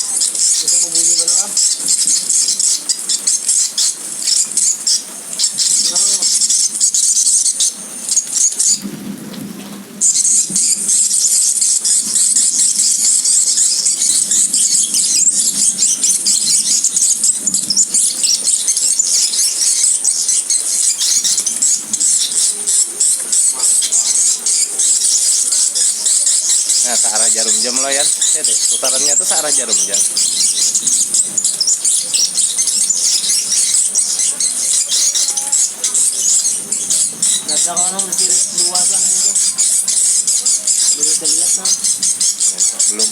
Bisa berbunyi benar. Nah, ke arah jarum jam lo ya. Itu putarannya tuh ke arah jarum jam. Nasa ka nung nasirit luwasan itu. Belum terlihat kan? Belum.